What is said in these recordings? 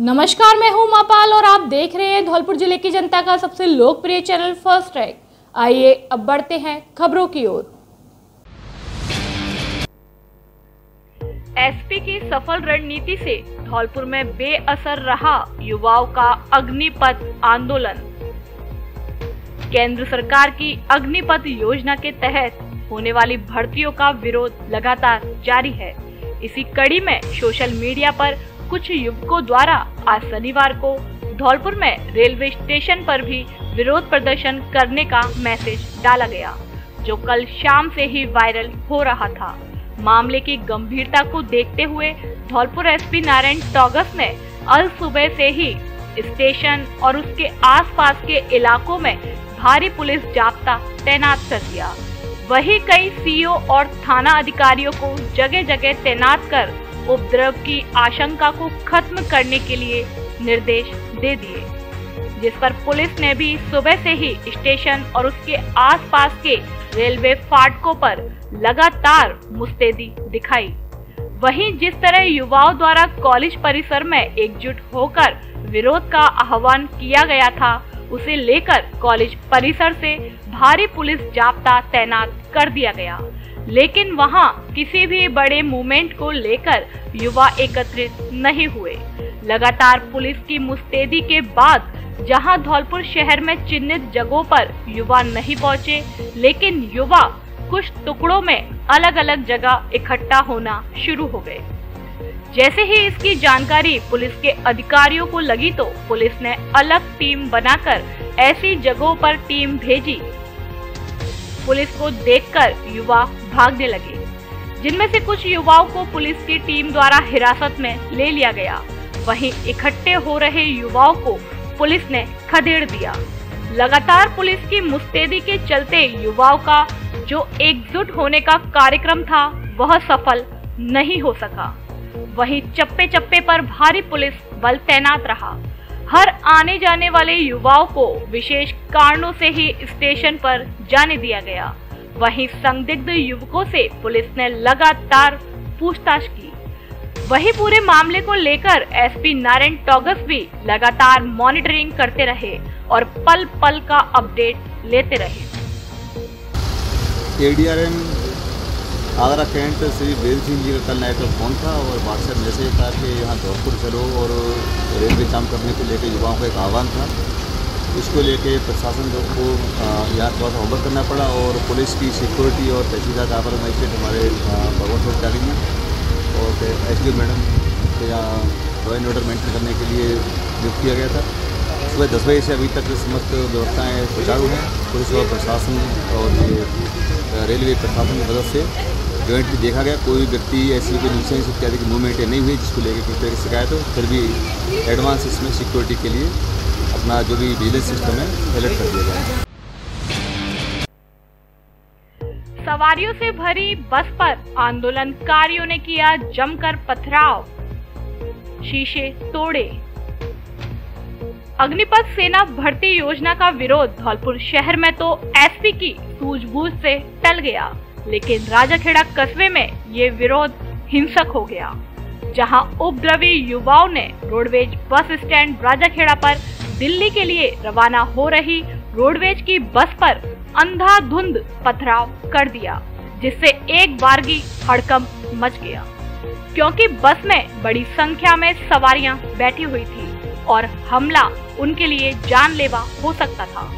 नमस्कार, मैं हूं मापाल और आप देख रहे हैं धौलपुर जिले की जनता का सबसे लोकप्रिय चैनल फर्स्ट ट्रैक। आइए अब बढ़ते हैं खबरों की ओर। एसपी की सफल रणनीति से धौलपुर में बेअसर रहा युवाओं का अग्निपथ आंदोलन। केंद्र सरकार की अग्निपथ योजना के तहत होने वाली भर्तियों का विरोध लगातार जारी है। इसी कड़ी में सोशल मीडिया पर कुछ युवकों द्वारा आज शनिवार को धौलपुर में रेलवे स्टेशन पर भी विरोध प्रदर्शन करने का मैसेज डाला गया, जो कल शाम से ही वायरल हो रहा था। मामले की गंभीरता को देखते हुए धौलपुर एसपी नारायण टॉगस ने अल सुबह से ही स्टेशन और उसके आसपास के इलाकों में भारी पुलिस जाब्ता तैनात कर दिया। वहीं कई सीओ और थाना अधिकारियों को जगह जगह तैनात कर उपद्रव की आशंका को खत्म करने के लिए निर्देश दे दिए, जिस पर पुलिस ने भी सुबह से ही स्टेशन और उसके आसपास के रेलवे फाटकों पर लगातार मुस्तैदी दिखाई। वहीं जिस तरह युवाओं द्वारा कॉलेज परिसर में एकजुट होकर विरोध का आह्वान किया गया था, उसे लेकर कॉलेज परिसर से भारी पुलिस जाब्ता तैनात कर दिया गया, लेकिन वहां किसी भी बड़े मूवमेंट को लेकर युवा एकत्रित नहीं हुए। लगातार पुलिस की मुस्तैदी के बाद जहां धौलपुर शहर में चिन्हित जगहों पर युवा नहीं पहुंचे, लेकिन युवा कुछ टुकड़ों में अलग अलग जगह इकट्ठा होना शुरू हो गए। जैसे ही इसकी जानकारी पुलिस के अधिकारियों को लगी तो पुलिस ने अलग टीम बनाकर ऐसी जगहों पर टीम भेजी। पुलिस को देखकर युवा भागने लगे, जिनमें से कुछ युवाओं को पुलिस की टीम द्वारा हिरासत में ले लिया गया। वहीं इकट्ठे हो रहे युवाओं को पुलिस ने खदेड़ दिया। लगातार पुलिस की मुस्तैदी के चलते युवाओं का जो एकजुट होने का कार्यक्रम था वह सफल नहीं हो सका। वहीं चप्पे चप्पे पर भारी पुलिस बल तैनात रहा। हर आने जाने वाले युवाओं को विशेष कारणों से ही स्टेशन पर जाने दिया गया। वहीं संदिग्ध युवकों से पुलिस ने लगातार पूछताछ की। वहीं पूरे मामले को लेकर एसपी नारायण टॉगस भी लगातार मॉनिटरिंग करते रहे और पल पल का अपडेट लेते रहे। एडीआरएम आगरा कैंट श्री बेल सिंह जी का कल नाइट में फोन था और व्हाट्सएप मैसेज था कि यहाँ धौलपुर चलो और रेलवे जाम करने को लेकर युवाओं का एक आह्वान था। इसको लेके प्रशासन को यहाँ थोड़ा सा होमवर्क करना पड़ा और पुलिस की सिक्योरिटी और तहसीलदार अपर मजिस्ट्रेट हमारे भगवत चौधरी में और एसडीओ मैडम को यहाँ लॉ एंड ऑर्डर मेंटेन करने के लिए नियुक्त किया गया था। सुबह 10 बजे से अभी तक समस्त व्यवस्थाएँ सुचारू हैं। पुलिस और प्रशासन और ये रेलवे प्रशासन की मदद से जॉइंटली देखा गया, कोई व्यक्ति ऐसी कोई न्यूसेंस इत्यादि की मूवमेंट नहीं हुई जिसको लेकर किसी तरह की शिकायत हो। फिर भी एडवांस इसमें सिक्योरिटी के लिए अपना जो भी विजिलेंस सिस्टम है अलर्ट कर दिया गया। सवारियों से भरी बस पर आंदोलनकारियों ने किया जमकर पथराव, शीशे तोड़े। अग्निपथ सेना भर्ती योजना का विरोध धौलपुर शहर में तो एसपी की सूझबूझ से टल गया, लेकिन राजाखेड़ा कस्बे में ये विरोध हिंसक हो गया, जहां उपद्रवी युवाओं ने रोडवेज बस स्टैंड राजाखेड़ा पर दिल्ली के लिए रवाना हो रही रोडवेज की बस पर अंधाधुंध पथराव कर दिया, जिससे एक बारगी हड़कंप मच गया, क्योंकि बस में बड़ी संख्या में सवारियां बैठी हुई थी और हमला उनके लिए जानलेवा हो सकता था।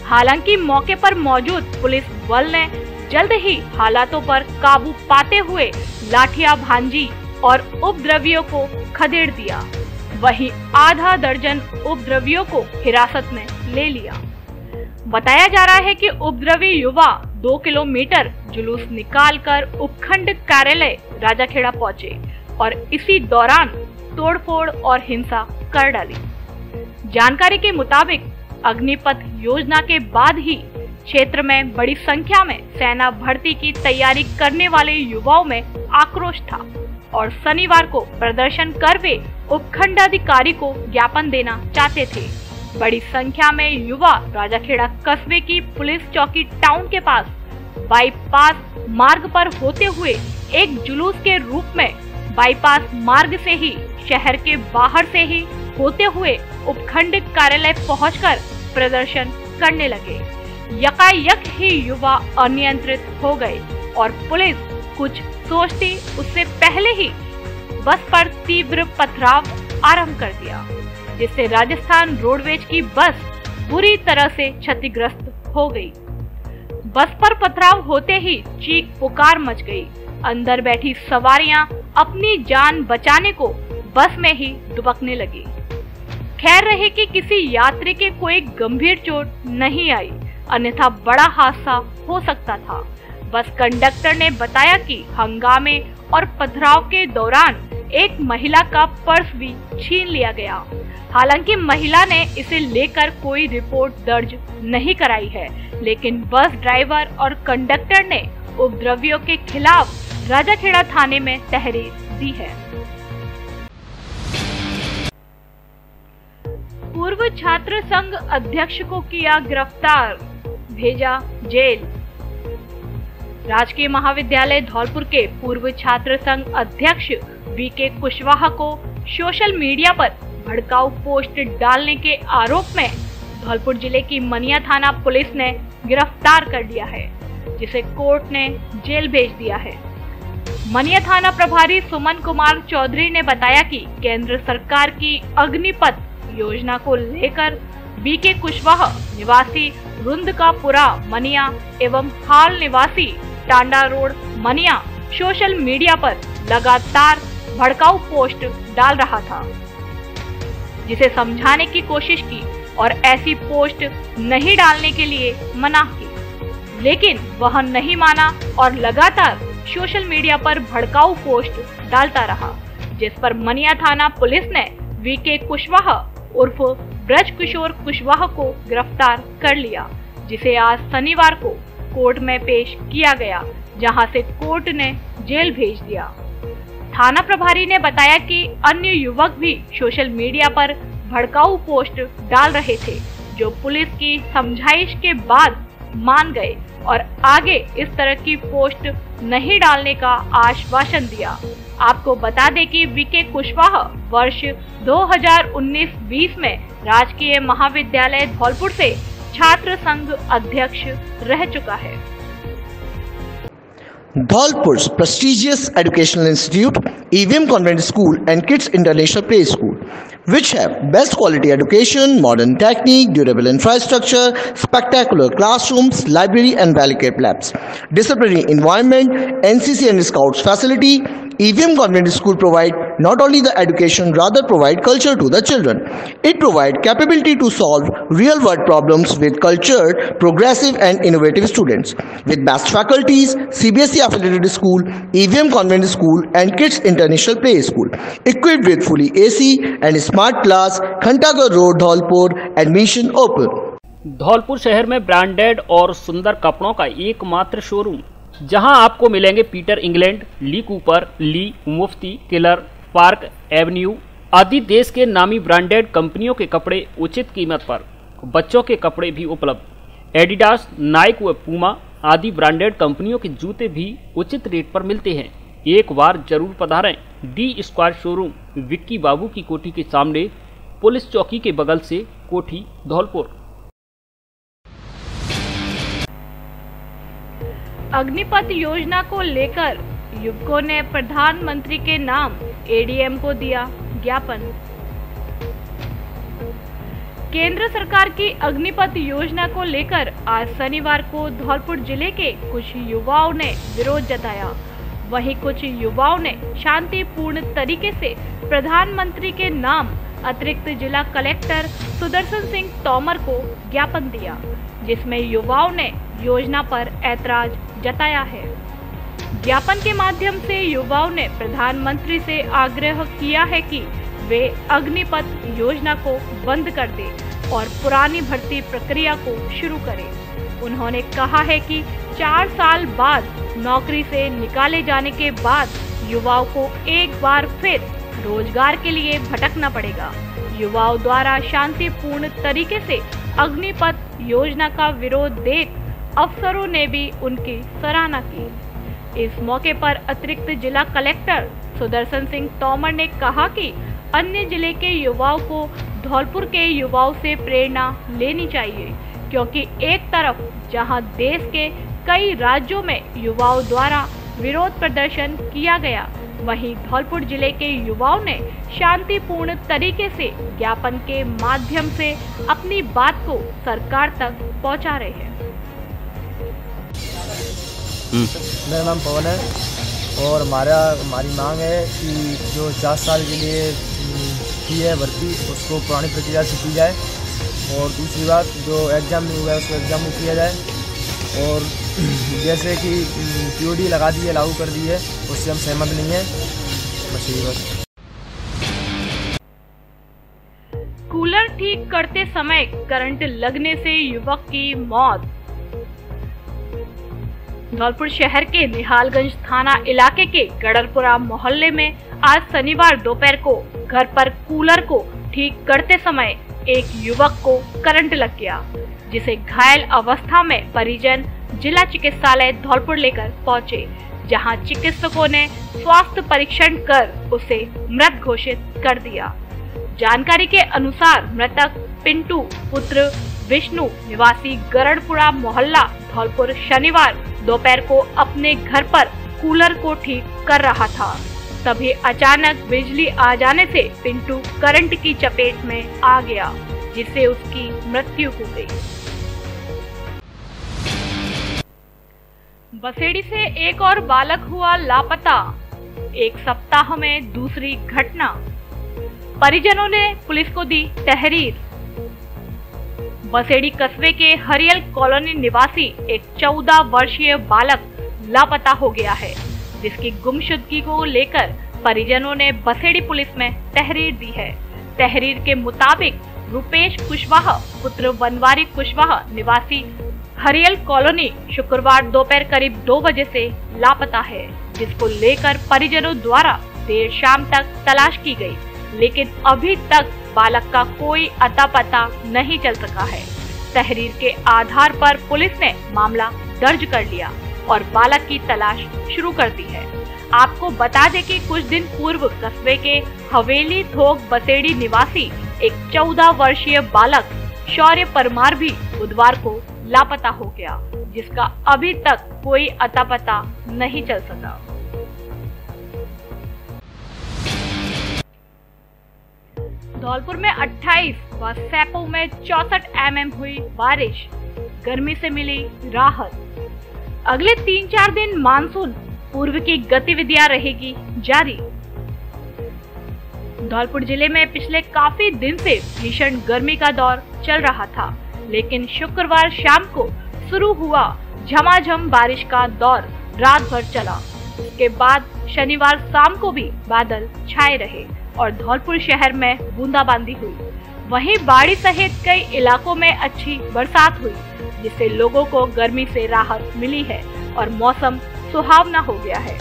हालांकि मौके पर मौजूद पुलिस बल ने जल्द ही हालातों पर काबू पाते हुए लाठियां भांजी और उपद्रवियों को खदेड़ दिया। वहीं आधा दर्जन उपद्रवियों को हिरासत में ले लिया। बताया जा रहा है कि उपद्रवी युवा 2 किलोमीटर जुलूस निकालकर उपखंड कार्यालय राजाखेड़ा पहुंचे और इसी दौरान तोड़फोड़ और हिंसा कर डाली। जानकारी के मुताबिक अग्निपथ योजना के बाद ही क्षेत्र में बड़ी संख्या में सेना भर्ती की तैयारी करने वाले युवाओं में आक्रोश था और शनिवार को प्रदर्शन कर वे उपखंडाधिकारी को ज्ञापन देना चाहते थे। बड़ी संख्या में युवा राजाखेड़ा कस्बे की पुलिस चौकी टाउन के पास बाईपास मार्ग पर होते हुए एक जुलूस के रूप में बाईपास मार्ग से ही शहर के बाहर से ही होते हुए उपखंड कार्यालय पहुंचकर प्रदर्शन करने लगे। यकायक ही युवा अनियंत्रित हो गए और पुलिस कुछ सोचती उससे पहले ही बस पर तीव्र पथराव आरंभ कर दिया, जिससे राजस्थान रोडवेज की बस बुरी तरह से क्षतिग्रस्त हो गई। बस पर पथराव होते ही चीख पुकार मच गई। अंदर बैठी सवारियां अपनी जान बचाने को बस में ही दुबकने लगी। खैर रही कि किसी यात्री के कोई गंभीर चोट नहीं आई, अन्यथा बड़ा हादसा हो सकता था। बस कंडक्टर ने बताया कि हंगामे और पथराव के दौरान एक महिला का पर्स भी छीन लिया गया। हालांकि महिला ने इसे लेकर कोई रिपोर्ट दर्ज नहीं कराई है, लेकिन बस ड्राइवर और कंडक्टर ने उपद्रवियों के खिलाफ राजाखेड़ा थाने में तहरीर दी है। पूर्व छात्र संघ अध्यक्ष को किया गिरफ्तार, भेजा जेल। राजकीय महाविद्यालय धौलपुर के पूर्व छात्र संघ अध्यक्ष वीके कुशवाहा को सोशल मीडिया पर भड़काऊ पोस्ट डालने के आरोप में धौलपुर जिले की मनिया थाना पुलिस ने गिरफ्तार कर लिया है, जिसे कोर्ट ने जेल भेज दिया है। मनिया थाना प्रभारी सुमन कुमार चौधरी ने बताया कि केंद्र सरकार की अग्निपथ योजना को लेकर वीके कुशवाहा निवासी रुंदकापुरा मनिया एवं हाल निवासी टांडा रोड मनिया सोशल मीडिया पर लगातार भड़काऊ पोस्ट डाल रहा था, जिसे समझाने की कोशिश की और ऐसी पोस्ट नहीं डालने के लिए मना की, लेकिन वह नहीं माना और लगातार सोशल मीडिया पर भड़काऊ पोस्ट डालता रहा, जिस पर मनिया थाना पुलिस ने वीके कुशवाहा उर्फ ब्रज किशोर कुशवाहा को गिरफ्तार कर लिया, जिसे आज शनिवार को कोर्ट में पेश किया गया, जहां से कोर्ट ने जेल भेज दिया। थाना प्रभारी ने बताया कि अन्य युवक भी सोशल मीडिया पर भड़काऊ पोस्ट डाल रहे थे, जो पुलिस की समझाइश के बाद मान गए और आगे इस तरह की पोस्ट नहीं डालने का आश्वासन दिया। आपको बता दें कि वीके कुशवाहा वर्ष 2019-20 में राजकीय महाविद्यालय धौलपुर से छात्र संघ अध्यक्ष रह चुका है। Dholpur's prestigious educational institute, EVM Convent School and Kids International Play School, which have best quality education, modern technique, durable infrastructure, spectacular classrooms, library and well-equipped labs, disciplinary environment, NCC and Scouts facility. EVM Convent School provide not only the education, rather provide culture to the children. It provide capability to solve real-world problems with cultured, progressive and innovative students. With best faculties, CBSE affiliated school, EVM Convent School and Kids International Play School, equipped with fully AC and smart class, Khantagor Road, Dholpur, admission open. Dholpur शहर में branded और सुंदर कपड़ों का एकमात्र showroom, जहां आपको मिलेंगे पीटर इंग्लैंड, ली कूपर, ली, मुफ्ती, किलर, पार्क एवेन्यू आदि देश के नामी ब्रांडेड कंपनियों के कपड़े उचित कीमत पर। बच्चों के कपड़े भी उपलब्ध। एडिडास, नाइक व पूमा आदि ब्रांडेड कंपनियों के जूते भी उचित रेट पर मिलते हैं। एक बार जरूर पधारें। डी स्क्वायर शोरूम, विक्की बाबू की कोठी के सामने, पुलिस चौकी के बगल से, कोठी, धौलपुर। अग्निपथ योजना को लेकर युवकों ने प्रधानमंत्री के नाम एडीएम को दिया ज्ञापन। केंद्र सरकार की अग्निपथ योजना को लेकर आज शनिवार को धौलपुर जिले के कुछ युवाओं ने विरोध जताया। वहीं कुछ युवाओं ने शांतिपूर्ण तरीके से प्रधानमंत्री के नाम अतिरिक्त जिला कलेक्टर सुदर्शन सिंह तोमर को ज्ञापन दिया, जिसमें युवाओं ने योजना पर ऐतराज जताया है। ज्ञापन के माध्यम से युवाओं ने प्रधानमंत्री से आग्रह किया है कि वे अग्निपथ योजना को बंद कर दें और पुरानी भर्ती प्रक्रिया को शुरू करें। उन्होंने कहा है कि 4 साल बाद नौकरी से निकाले जाने के बाद युवाओं को एक बार फिर रोजगार के लिए भटकना पड़ेगा। युवाओं द्वारा शांतिपूर्ण तरीके से अग्निपथ योजना का विरोध देख अफसरों ने भी उनकी सराहना की। इस मौके पर अतिरिक्त जिला कलेक्टर सुदर्शन सिंह तोमर ने कहा कि अन्य जिले के युवाओं को धौलपुर के युवाओं से प्रेरणा लेनी चाहिए, क्योंकि एक तरफ जहां देश के कई राज्यों में युवाओं द्वारा विरोध प्रदर्शन किया गया, वहीं धौलपुर जिले के युवाओं ने शांतिपूर्ण तरीके से ज्ञापन के माध्यम से अपनी बात को सरकार तक पहुंचा रहे हैं। मेरा नाम पवन है और हमारी मांग है कि जो 4 साल के लिए की है भर्ती, उसको पुरानी प्रक्रिया से की जाए, और दूसरी बात जो एग्ज़ाम नहीं हुआ है उसको एग्ज़ाम में किया जाए, और जैसे कि पीओडी लगा दी है, लागू कर दी है, उससे हम सहमत नहीं है। बस कूलर ठीक करते समय करंट लगने से युवक की मौत। धौलपुर शहर के निहालगंज थाना इलाके के गड़रपुरा मोहल्ले में आज शनिवार दोपहर को घर पर कूलर को ठीक करते समय एक युवक को करंट लग गया, जिसे घायल अवस्था में परिजन जिला चिकित्सालय धौलपुर लेकर पहुंचे, जहां चिकित्सकों ने स्वास्थ्य परीक्षण कर उसे मृत घोषित कर दिया। जानकारी के अनुसार मृतक पिंटू पुत्र विष्णु निवासी गड़रपुरा मोहल्ला धौलपुर शनिवार दोपहर को अपने घर पर कूलर को ठीक कर रहा था। तभी अचानक बिजली आ जाने से पिंटू करंट की चपेट में आ गया, जिससे उसकी मृत्यु हो गई। बसेड़ी से एक और बालक हुआ लापता, एक सप्ताह में दूसरी घटना। परिजनों ने पुलिस को दी तहरीर। बसेड़ी कस्बे के हरियल कॉलोनी निवासी एक 14 वर्षीय बालक लापता हो गया है, जिसकी गुमशुदगी को लेकर परिजनों ने बसेड़ी पुलिस में तहरीर दी है। तहरीर के मुताबिक रुपेश कुशवाहा पुत्र बनवारी कुशवाहा निवासी हरियल कॉलोनी शुक्रवार दोपहर करीब 2 बजे से लापता है, जिसको लेकर परिजनों द्वारा देर शाम तक तलाश की गई, लेकिन अभी तक बालक का कोई अता पता नहीं चल सका है। तहरीर के आधार पर पुलिस ने मामला दर्ज कर लिया और बालक की तलाश शुरू कर दी है। आपको बता दें कि कुछ दिन पूर्व कस्बे के हवेली थोक बसेड़ी निवासी एक 14 वर्षीय बालक शौर्य परमार भी बुधवार को लापता हो गया, जिसका अभी तक कोई अता पता नहीं चल सका। धौलपुर में 28 व सैपो में 64 mm हुई बारिश, गर्मी से मिली राहत। अगले 3-4 दिन मानसून पूर्व की गतिविधियां रहेगी जारी। धौलपुर जिले में पिछले काफी दिन से भीषण गर्मी का दौर चल रहा था, लेकिन शुक्रवार शाम को शुरू हुआ झमाझम बारिश का दौर रात भर चला। इसके बाद शनिवार शाम को भी बादल छाए रहे और धौलपुर शहर में बूंदाबांदी हुई। वहीं बाड़ी सहित कई इलाकों में अच्छी बरसात हुई, जिससे लोगों को गर्मी से राहत मिली है और मौसम सुहावना हो गया है।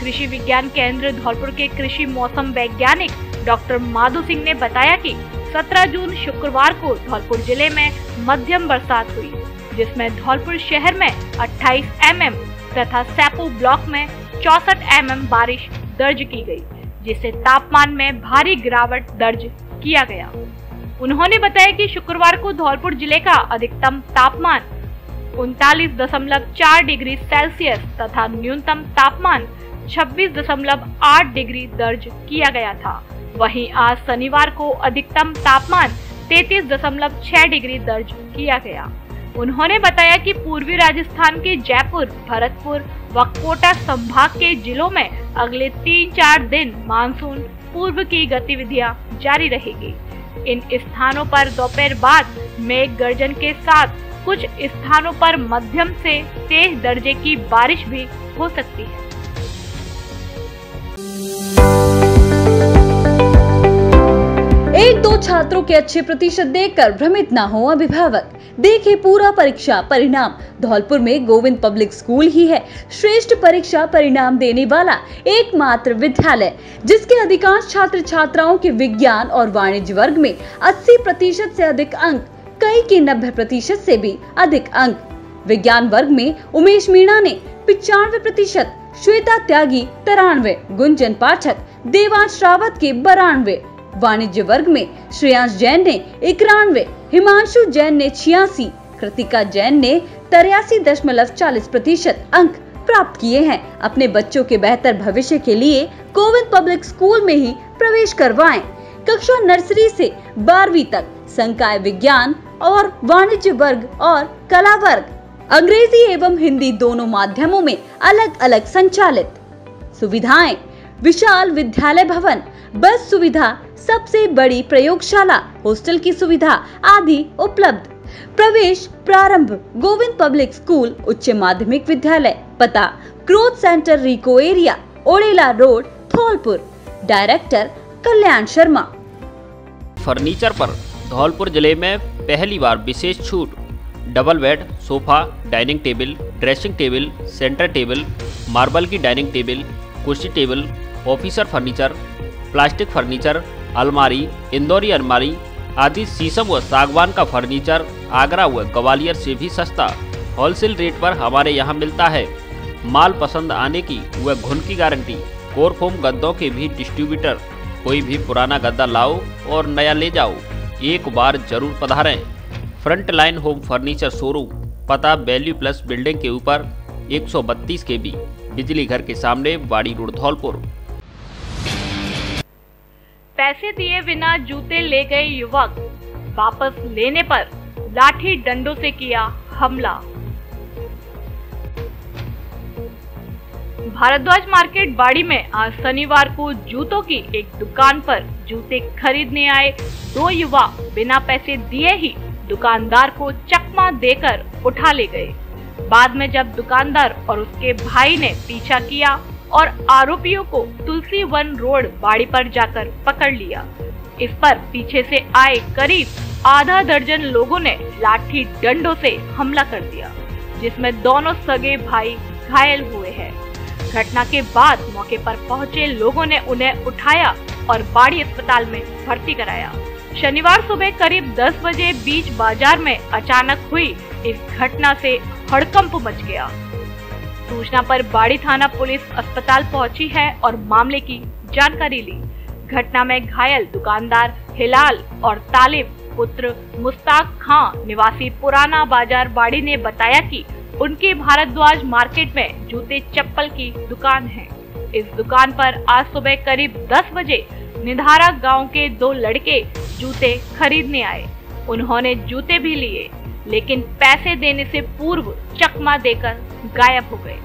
कृषि विज्ञान केंद्र धौलपुर के कृषि मौसम वैज्ञानिक डॉक्टर माधु सिंह ने बताया कि 17 जून शुक्रवार को धौलपुर जिले में मध्यम बरसात हुई, जिसमें धौलपुर शहर में 28 mm तथा सैपो ब्लॉक में 64 mm बारिश दर्ज की गई, जिससे तापमान में भारी गिरावट दर्ज किया गया। उन्होंने बताया कि शुक्रवार को धौलपुर जिले का अधिकतम तापमान 39.4 डिग्री सेल्सियस तथा न्यूनतम तापमान 26.8 डिग्री दर्ज किया गया था। वहीं आज शनिवार को अधिकतम तापमान 33.6 डिग्री दर्ज किया गया। उन्होंने बताया कि पूर्वी राजस्थान के जयपुर, भरतपुर व कोटा संभाग के जिलों में अगले 3-4 दिन मानसून पूर्व की गतिविधियां जारी रहेगी। इन स्थानों पर दोपहर बाद मेघ गर्जन के साथ कुछ स्थानों पर मध्यम से तेज दर्जे की बारिश भी हो सकती है। एक दो छात्रों के अच्छे प्रतिशत देखकर भ्रमित न हो अभिभावक। देखे पूरा परीक्षा परिणाम। धौलपुर में गोविंद पब्लिक स्कूल ही है श्रेष्ठ परीक्षा परिणाम देने वाला एकमात्र विद्यालय, जिसके अधिकांश छात्र छात्राओं के विज्ञान और वाणिज्य वर्ग में 80% से अधिक अंक, कई के 90% से भी अधिक अंक। विज्ञान वर्ग में उमेश मीणा ने 95%, श्वेता त्यागी 93, गुंजन पाठक, देवांश रावत के 92, वाणिज्य वर्ग में श्रेयांश जैन ने 91, हिमांशु जैन ने 86, कृतिका जैन ने 83.40% अंक प्राप्त किए हैं। अपने बच्चों के बेहतर भविष्य के लिए गोविंद पब्लिक स्कूल में ही प्रवेश करवाएं। कक्षा नर्सरी से 12वीं तक संकाय विज्ञान और वाणिज्य वर्ग और कला वर्ग, अंग्रेजी एवं हिंदी दोनों माध्यमों में अलग अलग संचालित। सुविधाएं: विशाल विद्यालय भवन, बस सुविधा, सबसे बड़ी प्रयोगशाला, हॉस्टल की सुविधा आदि उपलब्ध। प्रवेश प्रारंभ गोविंद पब्लिक स्कूल उच्च माध्यमिक विद्यालय, पता growth centre RIICO area, Odela road, Dholpur. Director Kalyan Sharma. Furniture पर धौलपुर जिले में पहली बार विशेष छूट। Double bed, sofa, dining table, dressing table, centre table, marble की डाइनिंग टेबल, कुर्सी table, officer furniture, plastic furniture, अलमारी, इंदौरी अलमारी आदि शीशम व सागवान का फर्नीचर आगरा व ग्वालियर से भी सस्ता होलसेल रेट पर हमारे यहाँ मिलता है। माल पसंद आने की व घुन की गारंटी। कोरफोम गद्दों के भी डिस्ट्रीब्यूटर। कोई भी पुराना गद्दा लाओ और नया ले जाओ, एक बार जरूर पधारें। Front line home furniture showroom, पता वैल्यू प्लस बिल्डिंग के ऊपर 132 kb, बिजली घर के सामने, वाड़ी रोड, धौलपुर। पैसे दिए बिना जूते ले गए युवक, वापस लेने पर लाठी डंडों से किया हमला। भारद्वाज मार्केट बाड़ी में आज शनिवार को जूतों की एक दुकान पर जूते खरीदने आए 2 युवा बिना पैसे दिए ही दुकानदार को चकमा देकर उठा ले गए। बाद में जब दुकानदार और उसके भाई ने पीछा किया और आरोपियों को तुलसी वन रोड बाड़ी पर जाकर पकड़ लिया। इस पर पीछे से आए करीब आधा दर्जन लोगों ने लाठी डंडों से हमला कर दिया, जिसमें दोनों सगे भाई घायल हुए हैं। घटना के बाद मौके पर पहुंचे लोगों ने उन्हें उठाया और बाड़ी अस्पताल में भर्ती कराया। शनिवार सुबह करीब 10 बजे बीच बाजार में अचानक हुई इस घटना से हड़कंप मच गया। सूचना पर बाड़ी थाना पुलिस अस्पताल पहुंची है और मामले की जानकारी ली। घटना में घायल दुकानदार हिलाल और तालिब पुत्र मुस्ताक खां निवासी पुराना बाजार बाड़ी ने बताया कि उनके भारद्वाज मार्केट में जूते चप्पल की दुकान है। इस दुकान पर आज सुबह करीब 10 बजे निधारा गांव के 2 लड़के जूते खरीदने आए। उन्होंने जूते भी लिए, लेकिन पैसे देने से पूर्व चकमा देकर गायब हो गए।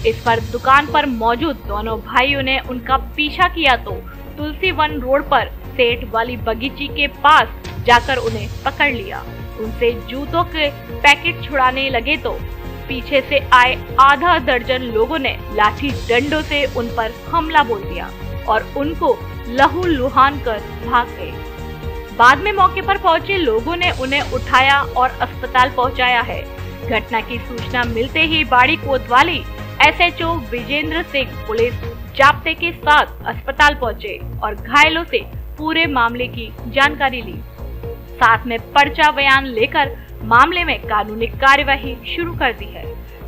इस पर दुकान पर मौजूद दोनों भाइयों ने उनका पीछा किया तो तुलसी वन रोड पर सेठ वाली बगीची के पास जाकर उन्हें पकड़ लिया। उनसे जूतों के पैकेट छुड़ाने लगे तो पीछे से आए आधा दर्जन लोगों ने लाठी डंडों से उन पर हमला बोल दिया और उनको लहू लुहान कर भाग गए। बाद में मौके पर पहुंचे लोगों ने उन्हें उठाया और अस्पताल पहुंचाया है। घटना की सूचना मिलते ही बाड़ी कोतवाली SHO विजेंद्र सिंह पुलिस जाब्ते के साथ अस्पताल पहुंचे और घायलों से पूरे मामले की जानकारी ली। साथ में पर्चा बयान लेकर मामले में कानूनी कार्यवाही शुरू कर दी है।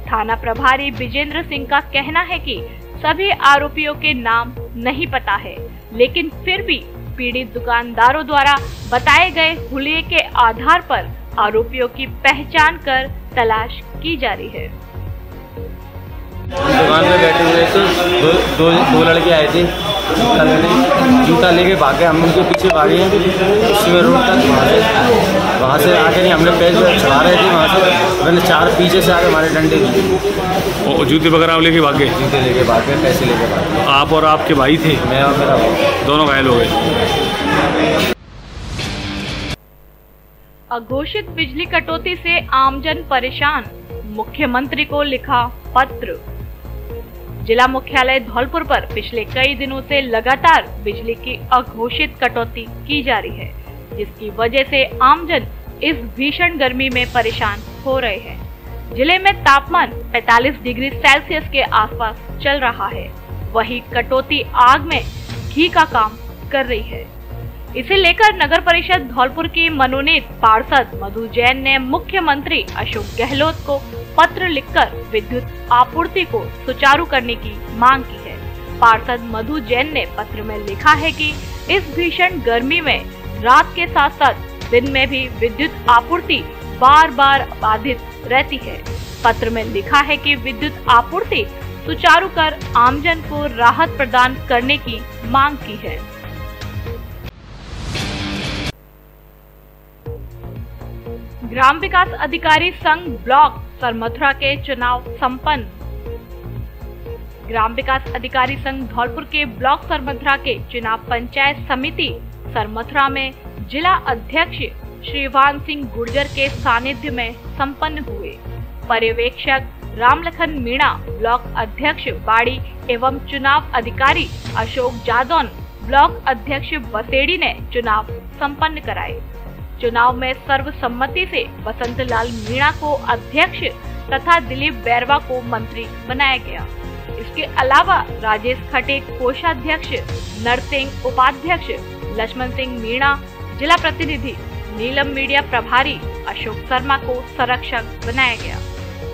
थाना प्रभारी विजेंद्र सिंह का कहना है कि सभी आरोपियों के नाम नहीं पता है, लेकिन फिर भी पीड़ित दुकानदारों द्वारा बताए गए हुलिये के आधार पर आरोपियों की पहचान कर तलाश की जा रही है। दुकान में बैठे हुए थे दो लड़के आए थे, जूता लेके भागे, हम उनके पीछे भागे शिवर रोड तक। वहाँ से आके नहीं, हमने पैसे छुड़ा रहे थे, वहाँ से मैंने 4 पीछे से आके हमारे डंडे दिए और जूते वगैरह लेके भागे? जूते लेके भागे, पैसे लेके भागे। आप और आपके भाई थे? मैं और मेरा भाई दोनों घायल हो गए। अघोषित बिजली कटौती से आमजन परेशान, मुख्यमंत्री को लिखा पत्र। जिला मुख्यालय धौलपुर पर पिछले कई दिनों से लगातार बिजली की अघोषित कटौती की जा रही है, जिसकी वजह से आमजन इस भीषण गर्मी में परेशान हो रहे हैं। जिले में तापमान 45 डिग्री सेल्सियस के आसपास चल रहा है। वहीं कटौती आग में घी का काम कर रही है। इसे लेकर नगर परिषद धौलपुर की मनोनीत पार्षद मधु जैन ने मुख्यमंत्री अशोक गहलोत को पत्र लिखकर विद्युत आपूर्ति को सुचारू करने की मांग की है। पार्षद मधु जैन ने पत्र में लिखा है कि इस भीषण गर्मी में रात के साथ साथ दिन में भी विद्युत आपूर्ति बार बार बाधित रहती है। पत्र में लिखा है कि विद्युत आपूर्ति सुचारू कर आमजन को राहत प्रदान करने की मांग की है। ग्राम विकास अधिकारी संघ ब्लॉक सरमथुरा के चुनाव संपन्न। ग्राम विकास अधिकारी संघ धौलपुर के ब्लॉक सरमथुरा के चुनाव पंचायत समिति सरमथुरा में जिला अध्यक्ष श्रीवान सिंह गुर्जर के सानिध्य में संपन्न हुए। पर्यवेक्षक रामलखन मीणा, ब्लॉक अध्यक्ष बाड़ी एवं चुनाव अधिकारी अशोक जादौन, ब्लॉक अध्यक्ष बसेड़ी ने चुनाव संपन्न कराए। चुनाव में सर्वसम्मति से बसंत लाल मीणा को अध्यक्ष तथा दिलीप बैरवा को मंत्री बनाया गया। इसके अलावा राजेश खटे कोषाध्यक्ष, नरसिंह उपाध्यक्ष, लक्ष्मण सिंह मीणा जिला प्रतिनिधि, नीलम मीडिया प्रभारी, अशोक शर्मा को संरक्षक बनाया गया।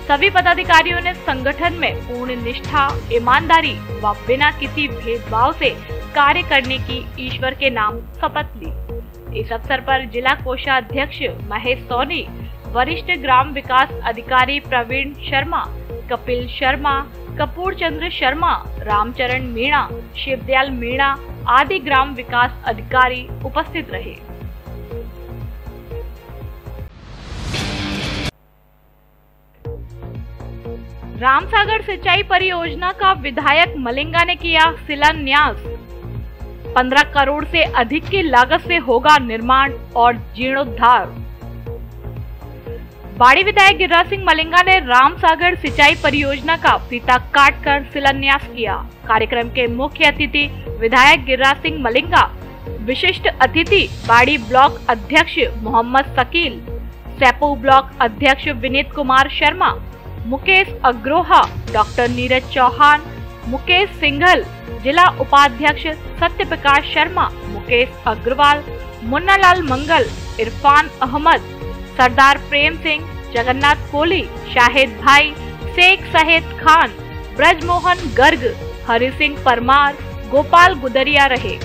सभी पदाधिकारियों ने संगठन में पूर्ण निष्ठा, ईमानदारी व बिना किसी भेदभाव से कार्य करने की ईश्वर के नाम शपथ ली। इस अवसर पर जिला कोषाध्यक्ष महेश सोनी, वरिष्ठ ग्राम विकास अधिकारी प्रवीण शर्मा, कपिल शर्मा, कपूर चंद्र शर्मा, रामचरण मीणा, शिवदयाल मीणा आदि ग्राम विकास अधिकारी उपस्थित रहे। रामसागर सिंचाई परियोजना का विधायक मलिंगा ने किया शिलान्यास। 15 करोड़ से अधिक की लागत से होगा निर्माण और जीर्णोद्धार। बाड़ी विधायक गिरिराज सिंह मलिंगा ने रामसागर सिंचाई परियोजना का फीता काटकर शिलान्यास किया। कार्यक्रम के मुख्य अतिथि विधायक गिरिराज सिंह मलिंगा, विशिष्ट अतिथि बाड़ी ब्लॉक अध्यक्ष मोहम्मद शकील, सैपो ब्लॉक अध्यक्ष विनीत कुमार शर्मा, मुकेश अग्रोहा, डॉक्टर नीरज चौहान, मुकेश सिंघल, जिला उपाध्यक्ष सत्य प्रकाश शर्मा, मुकेश अग्रवाल, मुन्नालाल मंगल, इरफान अहमद, सरदार प्रेम सिंह, जगन्नाथ कोहली, शाहिद भाई, शेख सहेद खान, ब्रजमोहन गर्ग, हरि सिंह परमार, गोपाल गुदरिया रहे।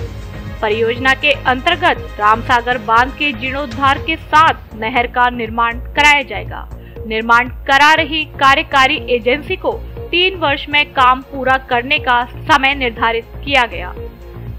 परियोजना के अंतर्गत रामसागर बांध के जीर्णोद्धार के साथ नहर का निर्माण कराया जाएगा। निर्माण करा रही कार्यकारी एजेंसी को 3 वर्ष में काम पूरा करने का समय निर्धारित किया गया।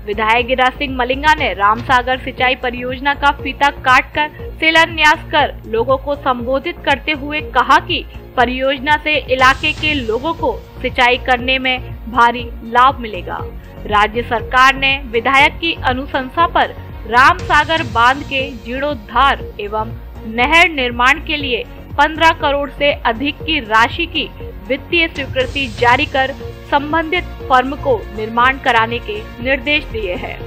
विधायक गिरिराज सिंह मलिंगा ने रामसागर सिंचाई परियोजना का फीता काटकर शिलान्यास कर लोगों को संबोधित करते हुए कहा कि परियोजना से इलाके के लोगों को सिंचाई करने में भारी लाभ मिलेगा। राज्य सरकार ने विधायक की अनुशंसा पर रामसागर बांध के जीर्णोद्धार एवं नहर निर्माण के लिए 15 करोड़ से अधिक की राशि की वित्तीय स्वीकृति जारी कर संबंधित फर्म को निर्माण कराने के निर्देश दिए हैं।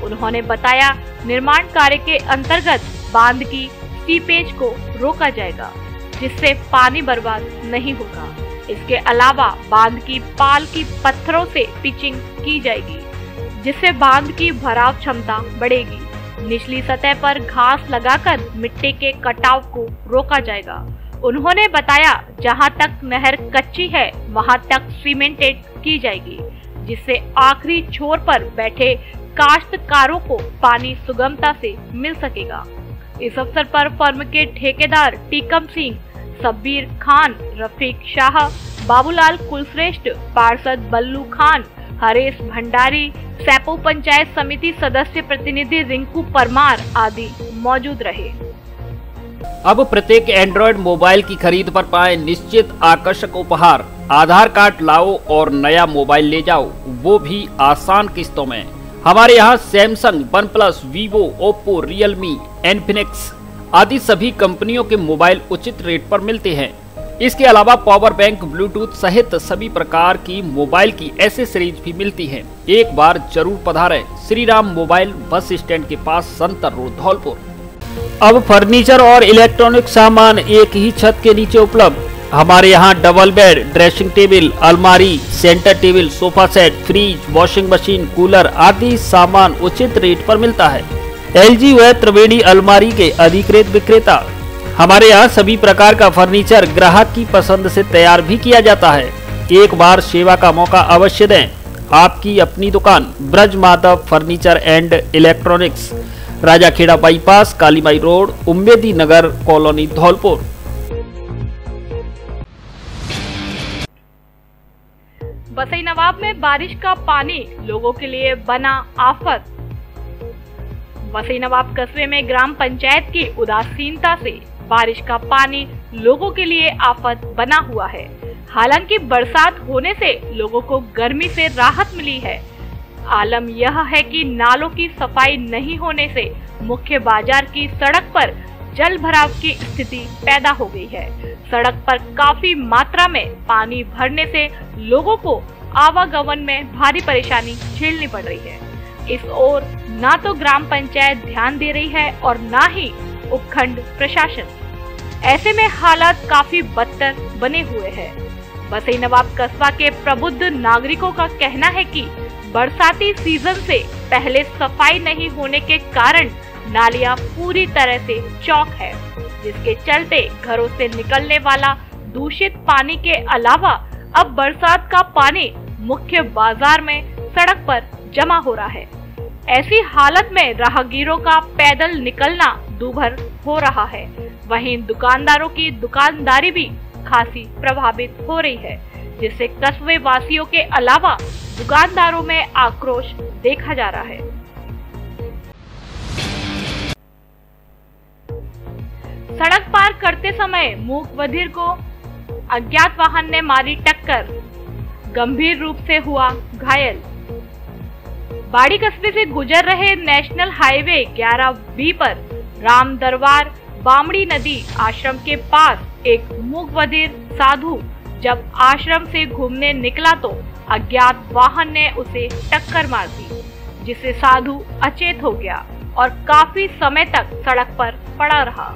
उन्होंने बताया, निर्माण कार्य के अंतर्गत बांध की सीपेज को रोका जाएगा, जिससे पानी बर्बाद नहीं होगा। इसके अलावा बांध की पाल की पत्थरों से पिचिंग की जाएगी, जिससे बांध की भराव क्षमता बढ़ेगी। निचली सतह पर घास लगाकर मिट्टी के कटाव को रोका जाएगा। उन्होंने बताया, जहां तक नहर कच्ची है वहां तक सीमेंटेड की जाएगी, जिससे आखिरी छोर पर बैठे काश्तकारों को पानी सुगमता से मिल सकेगा। इस अवसर पर फर्म के ठेकेदार टीकम सिंह, शब्बीर खान, रफीक शाह, बाबूलाल कुलश्रेष्ठ, पार्षद बल्लू खान, हरेश भंडारी, सैपो पंचायत समिति सदस्य प्रतिनिधि रिंकू परमार आदि मौजूद रहे। अब प्रत्येक एंड्रॉयड मोबाइल की खरीद पर पाएं निश्चित आकर्षक उपहार। आधार कार्ड लाओ और नया मोबाइल ले जाओ, वो भी आसान किस्तों में। हमारे यहाँ Samsung, OnePlus, Vivo, Oppo, Realme, Infinix आदि सभी कंपनियों के मोबाइल उचित रेट पर मिलते हैं। इसके अलावा पावर बैंक, ब्लूटूथ सहित सभी प्रकार की मोबाइल की एसेसरीज भी मिलती हैं। एक बार जरूर पधारें Shri Ram mobile bus stand के पास, संतर रोड, धौलपुर। अब फर्नीचर और इलेक्ट्रॉनिक सामान एक ही छत के नीचे उपलब्ध। हमारे यहाँ डबल बेड, ड्रेसिंग टेबल, अलमारी, centre table, sofa set, fridge, washing machine, cooler आदि सामान उचित रेट पर मिलता है। LG व त्रिवेणी अलमारी के अधिकृत विक्रेता। हमारे यहाँ सभी प्रकार का फर्नीचर ग्राहक की पसंद से तैयार भी किया जाता है। एक बार सेवा का मौका अवश्य दें। आपकी अपनी दुकान Braj Madhav furniture and electronics, Rajakhera bypass, Kalibai road, Ummedi Nagar colony, Dholpur. Basai Nawab में बारिश का पानी लोगों के लिए बना आफत। बसई नवाब कस्बे में ग्राम पंचायत की उदासीनता से बारिश का पानी लोगों के लिए आफत बना हुआ है। हालांकि बरसात होने से लोगों को गर्मी से राहत मिली है। आलम यह है कि नालों की सफाई नहीं होने से मुख्य बाजार की सड़क पर जल भराव की स्थिति पैदा हो गई है। सड़क पर काफी मात्रा में पानी भरने से लोगों को आवागमन में भारी परेशानी झेलनी पड़ रही है। इस ओर ना तो ग्राम पंचायत ध्यान दे रही है और ना ही उपखंड प्रशासन। ऐसे में हालात काफी बदतर बने हुए हैं। बसई नवाब कस्बा के प्रबुद्ध नागरिकों का कहना है कि बरसाती सीजन से पहले सफाई नहीं होने के कारण नालियां पूरी तरह से चौक है, जिसके चलते घरों से निकलने वाला दूषित पानी के अलावा अब बरसात का पानी मुख्य बाजार में सड़क पर जमा हो रहा है। ऐसी हालत में राहगीरों का पैदल निकलना दूभर हो रहा है। वहीं दुकानदारों की दुकानदारी भी खासी प्रभावित हो रही है, जिससे कस्बे वासियों के अलावा दुकानदारों में आक्रोश देखा जा रहा है। सड़क पार करते समय मूक बधिर को अज्ञात वाहन ने मारी टक्कर, गंभीर रूप से हुआ घायल। बाड़ी कस्बे से गुजर रहे नेशनल हाईवे 11B पर राम दरबार बामड़ी नदी आश्रम के पास एक मूक बधिर साधु जब आश्रम से घूमने निकला तो अज्ञात वाहन ने उसे टक्कर मार दी, जिससे साधु अचेत हो गया और काफी समय तक सड़क पर पड़ा रहा।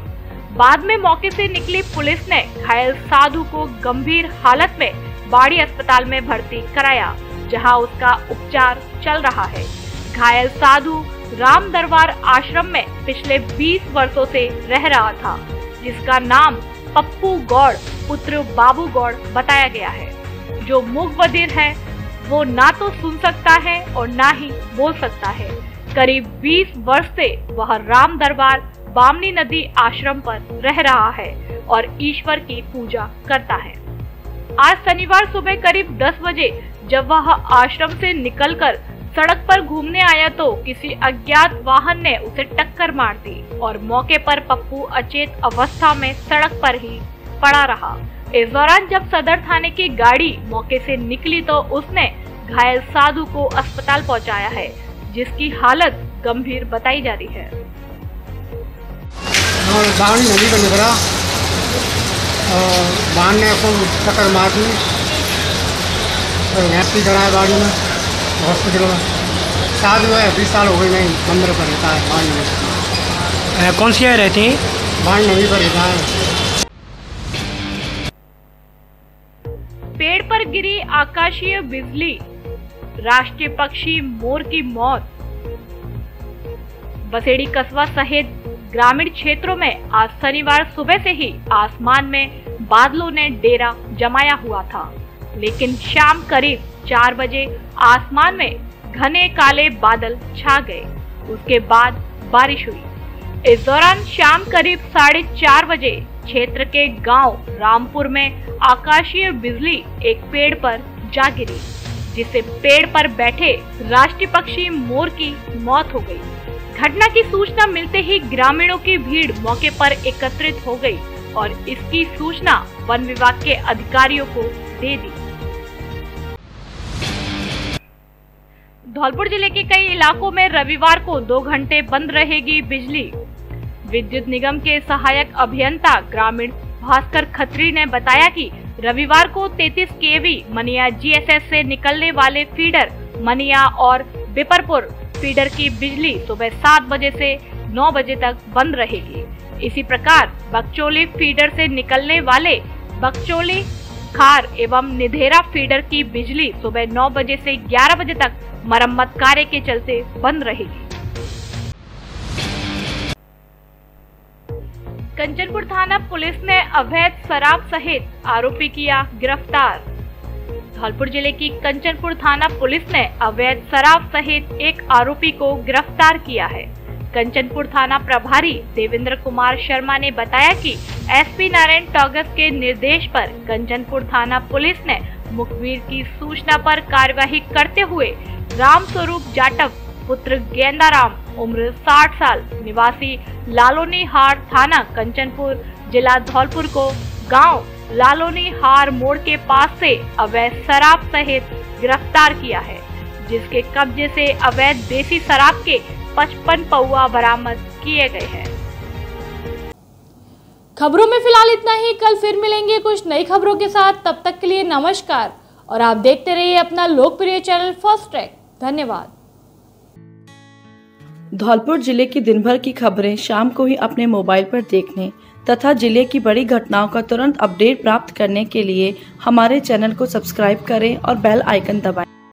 बाद में मौके से निकली पुलिस ने घायल साधु को गंभीर हालत में बाड़ी अस्पताल में भर्ती कराया, जहां उसका उपचार चल रहा है। घायल साधु राम दरबार आश्रम में पिछले 20 वर्षों से रह रहा था, जिसका नाम पप्पू गौड़ पुत्र बाबू गौड़ बताया गया है। जो मूक बधिर है वो ना तो सुन सकता है और ना ही बोल सकता है। करीब 20 वर्ष से वह राम दरबार बामनी नदी आश्रम पर रह रहा है और ईश्वर की पूजा करता है। आज शनिवार सुबह करीब 10 बजे जब वह आश्रम से निकलकर सड़क पर घूमने आया तो किसी अज्ञात वाहन ने उसे टक्कर मार दी और मौके पर पप्पू अचेत अवस्था में सड़क पर ही पड़ा रहा। इस दौरान जब सदर थाने की गाड़ी मौके से निकली तो उसने घायल साधु को अस्पताल पहुंचाया है, जिसकी हालत गंभीर बताई जा रही है। बावड़ी नदी पर निकला और वाहन ने उसको टक्कर मार दी और भैंसी चढ़ाया बाड़ी में हॉस्पिटल में। साधु है 20 साल हो गए नहीं मंदिर पर रहता है। बाड़ी में कौन सी रहती हैं? बाड़ी नदी पर रहता है। पेड़ पर गिरी आकाशीय बिजली, राष्ट्रीय पक्षी मोर की मौत। बसेड़ी कस्बा सहित ग्रामीण क्षेत्रों में आज शनिवार सुबह से ही आसमान में बादलों ने डेरा जमाया हुआ था, लेकिन शाम करीब 4 बजे आसमान में घने काले बादल छा गए। उसके बाद बारिश हुई। इस दौरान शाम करीब 4:30 बजे क्षेत्र के गांव रामपुर में आकाशीय बिजली एक पेड़ पर जा गिरी, जिससे पेड़ पर बैठे राष्ट्रीय पक्षी मोर की मौत हो गई। घटना की सूचना मिलते ही ग्रामीणों की भीड़ मौके पर एकत्रित हो गई और इसकी सूचना वन विभाग के अधिकारियों को दे दी। धौलपुर जिले के कई इलाकों में रविवार को 2 घंटे बंद रहेगी बिजली। विद्युत निगम के सहायक अभियंता ग्रामीण भास्कर खत्री ने बताया कि रविवार को 33 kV मनिया GSS से निकलने वाले फीडर मनिया और बिपरपुर फीडर की बिजली सुबह 7 बजे से 9 बजे तक बंद रहेगी। इसी प्रकार बकचोली फीडर से निकलने वाले बकचोली खार एवं निधेरा फीडर की बिजली सुबह 9 बजे से 11 बजे तक मरम्मत कार्य के चलते बंद रहेगी। कंचनपुर थाना पुलिस ने अवैध शराब सहित आरोपी किया गिरफ्तार। धौलपुर जिले की कंचनपुर थाना पुलिस ने अवैध शराब सहित एक आरोपी को गिरफ्तार किया है। कंचनपुर थाना प्रभारी देवेंद्र कुमार शर्मा ने बताया कि एसपी नारायण टॉगस के निर्देश पर कंचनपुर थाना पुलिस ने मुखबिर की सूचना पर कार्यवाही करते हुए राम स्वरूप जाटव पुत्र गेंदाराम उम्र 60 साल निवासी लालोनी हार थाना कंचनपुर जिला धौलपुर को गांव लालोनी हार मोड़ के पास से अवैध शराब सहित गिरफ्तार किया है, जिसके कब्जे से अवैध देसी शराब के 55 पौवा बरामद किए गए हैं। खबरों में फिलहाल इतना ही। कल फिर मिलेंगे कुछ नई खबरों के साथ। तब तक के लिए नमस्कार और आप देखते रहिए अपना लोकप्रिय चैनल फर्स्ट ट्रैक। धन्यवाद। धौलपुर जिले की दिन भर की खबरें शाम को ही अपने मोबाइल पर देखने तथा जिले की बड़ी घटनाओं का तुरंत अपडेट प्राप्त करने के लिए हमारे चैनल को सब्सक्राइब करें और बेल आइकन दबाएं।